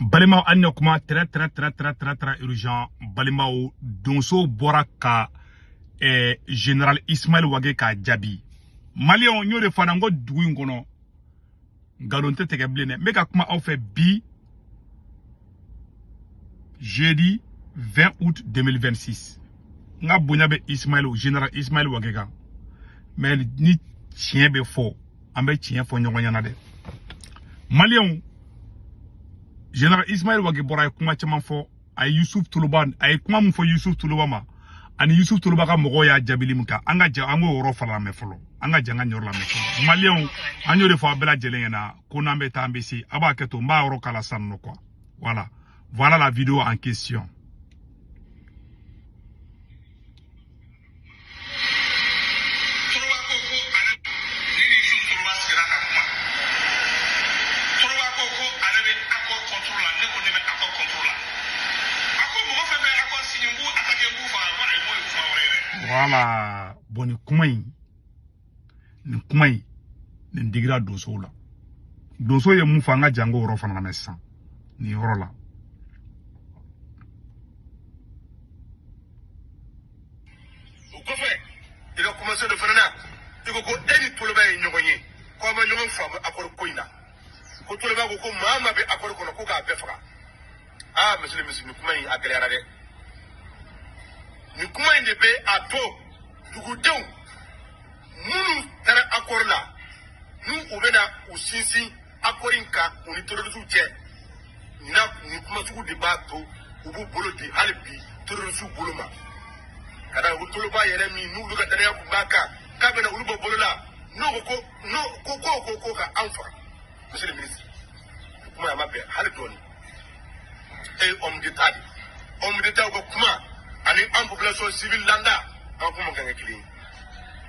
Balima Anyokuma très urgent. Balima Donso Boraka Général Ismaël Wage ka Djabi. Malion nyo de fanango douingono. Galonte tegeblene. Meka kuma on fait bi jeudi 20 août 2026. Nga bonyabe Ismaël Général Ismaël Wagega. Mais ni chien be fort. Ambe chien fo nyongo yana de. Malion Général Ismaël Wage bora kuma chama fo ay Youssouf Toulouban ay kuma mu fo Youssouf Touloubama ani Youssouf Toulouba ka mogo ya jabili muka anga ja ango woro fala me folo anga janga nyor la me folo Malion anyo de fo bela jelena ko nambe tambe si aba keto mba woro kala sanno quoi. Voilà la vidéo en question. Voilà, bon kumai ni kumai ni digira doso la doso ye mu fanga jango woro fana na messa ni woro la ko fe il a commencé de faire là il ko eni toloba e nyogonye ko ma nyogon fa akor koina ko toloba ko mama be akor ko ko ga be faka monsieur ni kumai agalera de ni kumai de be ato dugudenw munu tara akor la nu ubena usinsi akorin ka uni terrorisme che ni kuma sugu de ba to ubu bolo di halbi terrorisme boloma kada utoloba yere mi nu luga dare ku baka ka bena ulubo bolola ko ka anfa monsieur le ministre kuma ma be halidoni homme d'état ko kuma ani en population civile landa en kuma ganga kili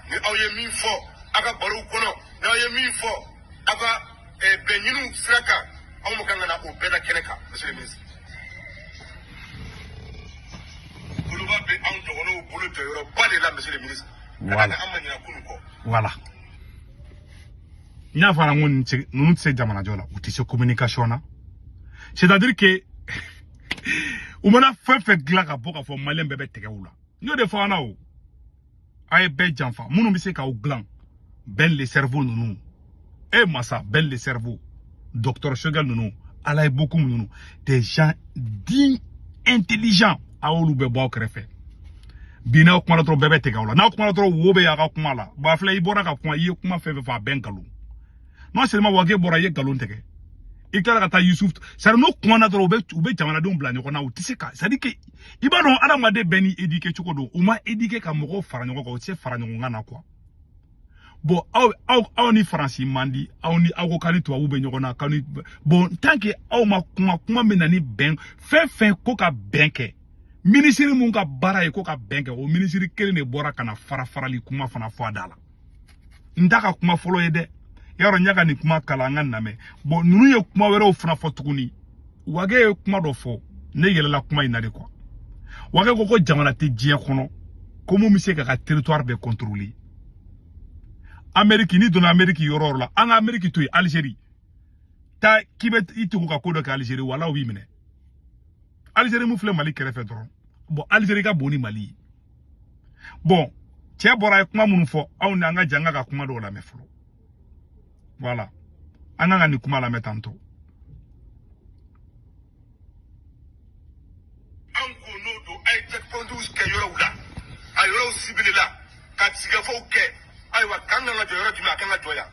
ni awye min fo aka baru kono ni awye min fo aka benyinu fraka aw mo ganga na o beda keneka monsieur le ministre kuluba be an dogono bolo de yoro bade la monsieur le ministre voilà nya fara ngun nunu tse jamana jola utise communication na c'est-à-dire que umana fait glaka boka fo malien bebe tegewula nyo de fa na o ay be janfa munu bi se ka o glan ben le cerveau nunu et massa ben le cerveau docteur Chogal nunu alay beaucoup nunu des gens dignes intelligents a olu be bo krefe bina kuma la tro bebe tegawula na kuma la tro wobe ya ka kuma la ba fla ibora ka kuma ye kuma fe fa ben galu non seulement wage bora ye galon tege ikala kata Youssouf ça no kuma na tro ube jamana don bla nyoko na utiseka ça dit que ibano adamade beni éduquer chukodo uma éduquer ka moko fara nyoko ko se fara nyoko ngana quoi bon aw ni français mandi aw ni aw ko kani to ube nyoko na kani bon tant que aw ma kuma menani ben fe ko ka benke ministre mun ka bara ko ka benke o ministre kele ne bora kana farali kuma fana fo adala ndaka kuma folo yede yaro nyaga ni kuma kalanga name bon nunu ye kuma wero fana fo tukuni wage kuma do fo ne yelela kuma inade quoi wage ko jamana te dien kono komo mi se ka territoire be contrôler Amérique ni don Amérique yoror la en Amérique to Algérie ta kibet itu ko ko do ka Algérie wala wi mine Algérie mu fle Mali kere fe dron bon Algérie ka boni Mali bon tie bora kuma munu fo aw na nga janga ka kuma do la me flo voilà ananga ni kuma la metanto anko no do ay tek pondus ke yoro wula ay yoro sibilila ka tsiga fo ke ay wa kanga la yoro dima kanga doya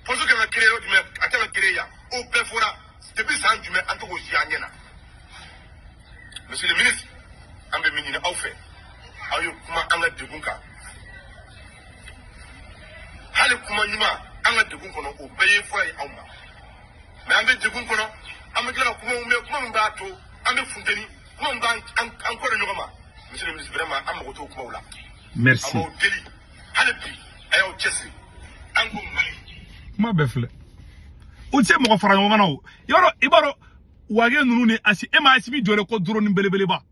poso ke na kreo dima atela kreya o be fora depuis san dima anto ko jianyena monsieur le ministre ambe minina aw fe ayo kuma anga degunka hali kuma nyima anga degun kono o beye fura yi awma mais ambe degun kono ambe kila kuma mba to ambe funteni kuma mba encore nyoma monsieur le ministre vraiment am ko to kuma wala merci amo deli hali bi ayo chesi ango mali ma befle o tse mo fara ngona o yoro ibaro wage nunu ne asi e ma asi bi jore ko duro ni belebele ba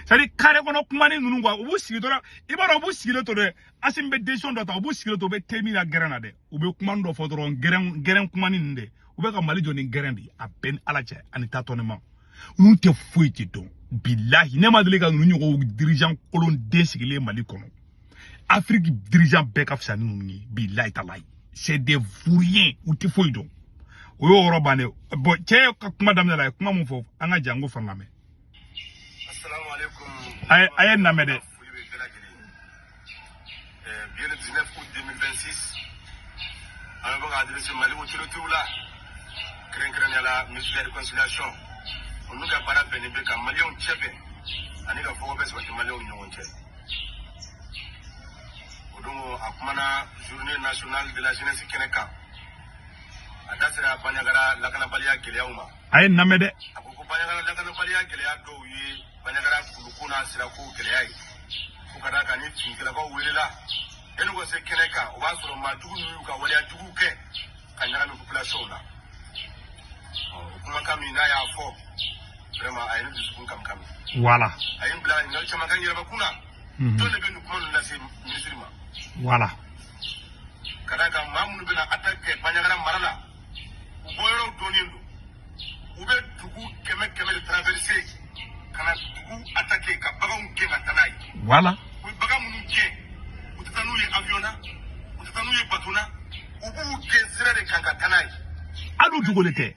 sari kare kono kuma ni nunu kwa obu sigi dora ibaro obu sigi to de asimbe decision do ta obu sigi to be temi la gerana de obu kuma ndo fo doro geren kuma ni nde ou be ka mali joni gerendi a ben alache ani tatonnement nous te fouille don billahi ne ma dele ka ñu ko dirigeant kolon desigile mali kono Afrique dirigeant beka fsani nous billahi talay c'est des fouriens ou te fouille don o yo robane bo che kuma damna la kuma mun fofu anga jango fangame assalamu alaikum ay na mede bien le 19 août 2026 on va adresser Mali au retour là craindre la ministre de réconciliation on nous a pas béni be ka Mali on chebe ani ka fogo bes wati Mali on ñon che odongo akumana journée nationale de la jeunesse keneka adasira banyagara lakana baliya geleyauma ay na mede akoko banyagara lakana baliya geleya do yi banyagara kulukuna sira ko geleyai fukada ka ni tingila ko welela enu ko se keneka o ba soro ma dugu nu ka waliya dugu ke kanyara mi population la kuma kami na ya fo vraiment ay ni disukun kam voilà ay mbla ngal chama kan yeba kuna to le benu kuma na se ministre ma voilà kada ka mamu bena attaque banyagara marala boyro donindo ube dugu keme de traverser kana dugu attaquer ka bagam ke matanai voilà u bagam ke utanu ye aviona utanu ye batuna ubu ke sirare kanka tanai adu dugolete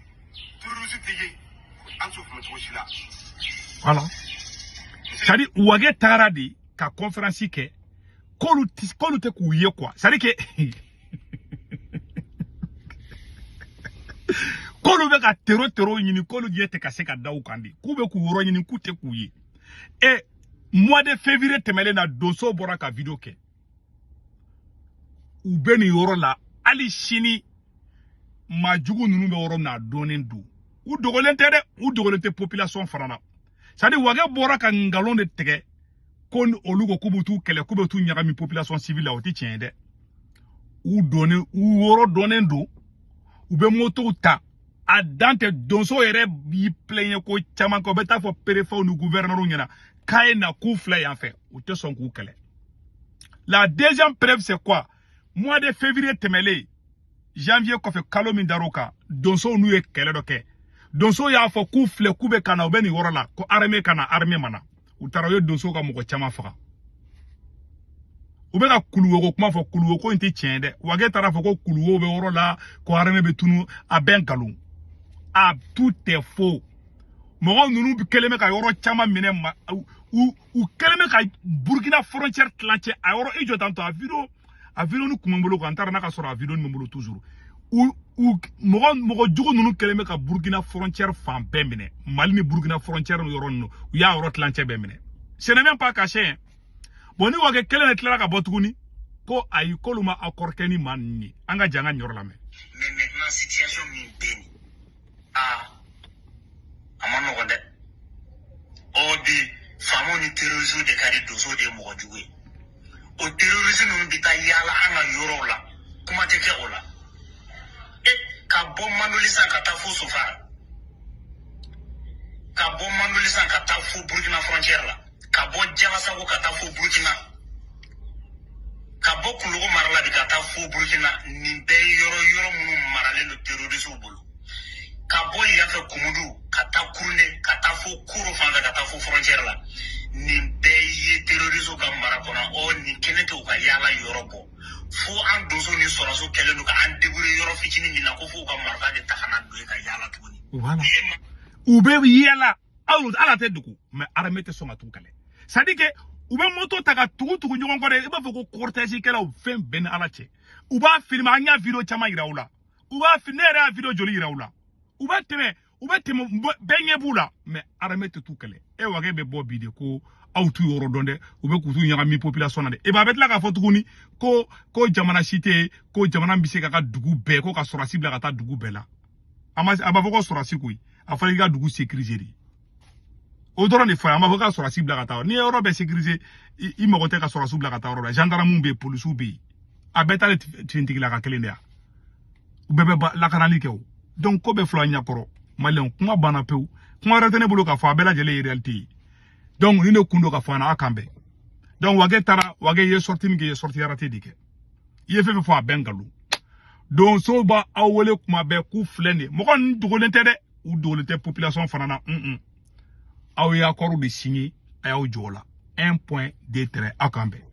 turusite ye anso fuma toshila voilà c'est-à-dire wage taradi ka conférence ke kolu te ku ye quoi c'est-à-dire que kolu be ka tero nyini kolu yete ka se ka daw kandi ku be ku woro nyini ku te ku yi et mois de février temele na doso bora ka video ke u be ni yoro la ali shini majugu nunu be woro na donen du u dogolente population farana c'est-à-dire wage bora ka ngalon de tege kon olugo kubutu kele kubutu nyagami population civile la oti tiende u woro donen du ou be moto ta a dante donso ere bi plaigne ko chama ko beta fo préfet ou gouverneur nyana kay na ku flay en fait ou te son ku kele la deuxième preuve c'est quoi mois de février temele janvier ko fe kalomi daroka donso nu e kele doke donso ya fo ku flay ku be kana obeni worala ko armée kana armée mana ou tarayo donso ka mo ko chama faka ube ka kuluwo ko kuma fo kuluwo ko nti tiende wage tara fo ko kuluwo be woro la ko arme be tunu a ben galon a tout est faux mo nunu bi keleme ka yoro chama mine ma u keleme ka Burkina frontière tlanche a yoro ijo tanto a video nu kumembolo ko antara na ka soro a video nu membolo toujours mo jugo nunu keleme ka Burkina frontière fan ben mine Mali ni Burkina frontière yoro nu ya yoro tlanche ben mine ce n'est même pas caché. Boni wage kele ne tlara ka botuguni ko ayi koluma akorkeni manni anga janga nyor la me mais maintenant situation mi beni amano gonde odi famo ni terrorisme de kari dozo de mo juwe o terrorisme no bita yala anga yoro la kuma teke ola ka bom manolisa ka ta fo sofara ka bom manolisa ka ta fo Burkina frontière la Kabo Jalasa ko kata fo Burkina Kabo kulugo marala di kata fo Burkina nimbe yoro munu marale no terrorisme bolo Kabo yafe kumudu kata kurne kata fo kuro fanga kata fo frontière la nimbe ye terrorisme ka marakona o ni kenete o ka yala yoro bo fo an dozo ni soraso kele no ka an debure yoro fitini ni na ko fo ka maraka de takana do ka yala tuni voilà ube yala ala te duku mais armete so matu kale c'est-à-dire que ou be moto taga tugu nyon ko de e ba fo ko cortège kala o fen ben ala che ou ba film anya video chama iraula ou ba finere video joli iraula ou ba teme benye bula mais armete tout kale e wage be bo bide ko autu yoro donde ou be kutu nyanga mi population de e ba bet la ka fo tuguni ko jamana cité ko jamana mbise ka dugu be ko ka sora cible ka ta dugu be la aba fo ko sora sikui afali ga dugu sécuriser Odoran de fois amavoka sur la cible kata ni euro be sécuriser i mogote ka sur la cible kata ro gendarme be police be abeta le tinti la ka kelenda bebe la kanali ke donc ko be flo nya koro malen kuma bana peu kuma retene bulu ka fa bela jele réalité donc ni ne kundo ka fa na akambe donc wage tara wage ye sorti mi ye sorti arate dike ye fe fo bengalu donso ba awole kuma be ku flende mo kon dogolen te de ou dogolen te population fanana aw ya accord de signer ayaw jola 1.23 akambe